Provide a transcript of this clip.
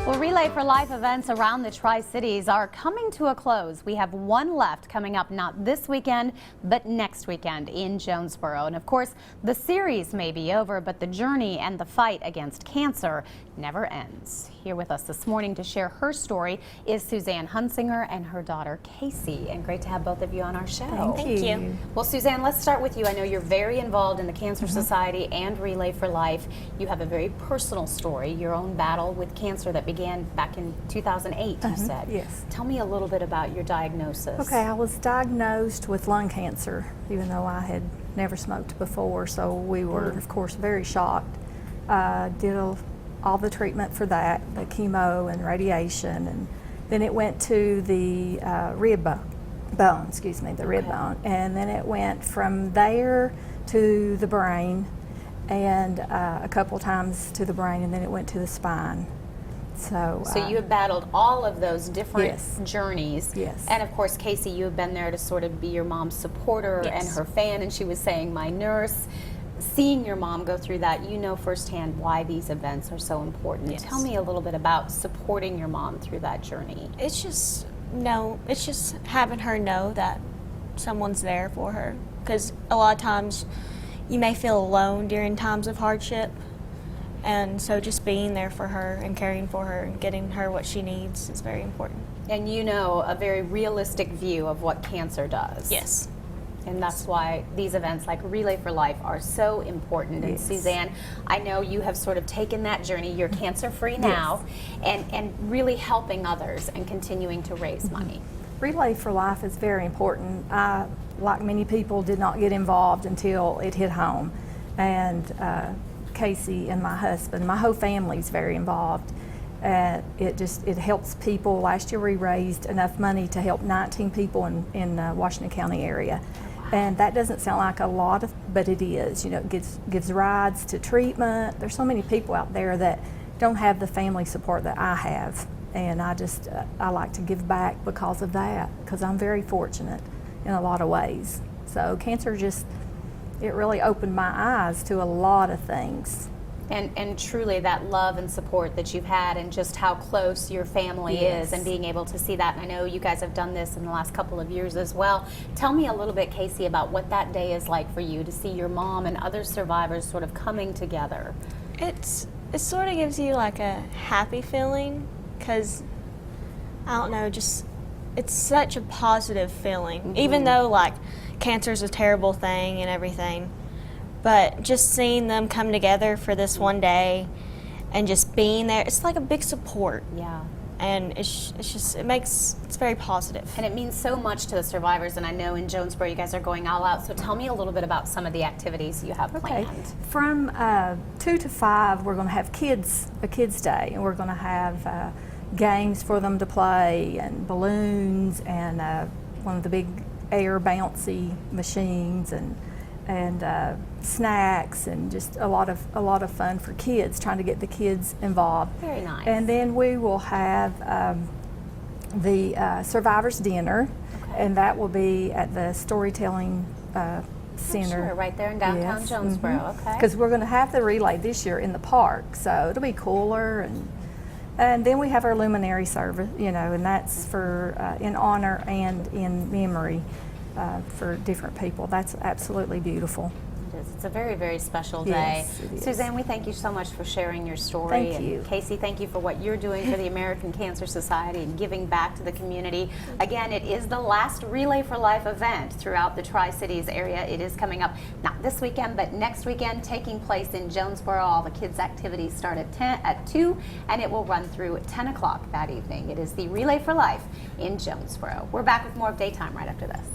Well, Relay for Life events around the Tri-Cities are coming to a close. We have one left coming up not this weekend, but next weekend in Jonesborough. And of course, the series may be over, but the journey and the fight against cancer never ends. Here with us this morning to share her story is Suzanne Hunsinger and her daughter Casey. And great to have both of you on our show. Thank you. Well, Suzanne, let's start with you. I know you're very involved in the Cancer Society and Relay for Life. You have a very personal story, your own battle with cancer that began back in 2008, you said. Yes. Tell me a little bit about your diagnosis. Okay, I was diagnosed with lung cancer, even though I had never smoked before, so we were, of course, very shocked. Did all the treatment for that, the chemo and radiation, and then it went to the rib bone, and then it went from there to the brain, and a couple times to the brain, and then it went to the spine. So you have battled all of those different Yes. journeys. Yes. And of course, Casey, you have been there to sort of be your mom's supporter Yes. and her fan, and she was saying my nurse. Seeing your mom go through that, you know firsthand why these events are so important. Yes. Tell me a little bit about supporting your mom through that journey. It's just having her know that someone's there for her. Because a lot of times you may feel alone during times of hardship. And so just being there for her and caring for her and getting her what she needs is very important. And you know a very realistic view of what cancer does. Yes. And that's why these events like Relay for Life are so important. And Yes. Suzanne, I know you have sort of taken that journey. You're cancer-free now, and really helping others and continuing to raise money. Relay for Life is very important. I, like many people, did not get involved until it hit home. And Casey and my husband, my whole family's very involved. It helps people. Last year we raised enough money to help 19 people in Washington County area. And that doesn't sound like a lot, but it is. You know, it gives rides to treatment. There's so many people out there that don't have the family support that I have. And I like to give back because of that, because I'm very fortunate in a lot of ways. So cancer it really opened my eyes to a lot of things. And truly that love and support that you've had and just how close your family Yes. is and being able to see that. And I know you guys have done this in the last couple of years as well. Tell me a little bit, Casey, about what that day is like for you to see your mom and other survivors sort of coming together. It sort of gives you like a happy feeling because, I don't know, it's such a positive feeling. Even though like cancer is a terrible thing and everything. But just seeing them come together for this one day and just being there, it's like a big support. Yeah. And it's very positive. And it means so much to the survivors, and I know in Jonesborough you guys are going all out, so tell me a little bit about some of the activities you have planned. From 2 to 5, we're going to have a kids day, and we're going to have games for them to play, and balloons, and one of the big air bouncy machines, and snacks, and just a lot of fun for kids, trying to get the kids involved. Very nice. And then we will have the Survivors Dinner, and that will be at the Storytelling Center. Sure, right there in downtown Jonesborough. Okay. Because we're going to have the relay this year in the park, so it'll be cooler. And then we have our luminary service, and that's for in honor and in memory for different people. That's absolutely beautiful. It is. It's a very, very special day. Yes, it is. Suzanne, we thank you so much for sharing your story. Thank you. And Casey, thank you for what you're doing for the American Cancer Society and giving back to the community. Again, it is the last Relay for Life event throughout the Tri-Cities area. It is coming up not this weekend, but next weekend, taking place in Jonesborough. All the kids' activities start at 2, and it will run through at 10 o'clock that evening. It is the Relay for Life in Jonesborough. We're back with more of Daytime right after this.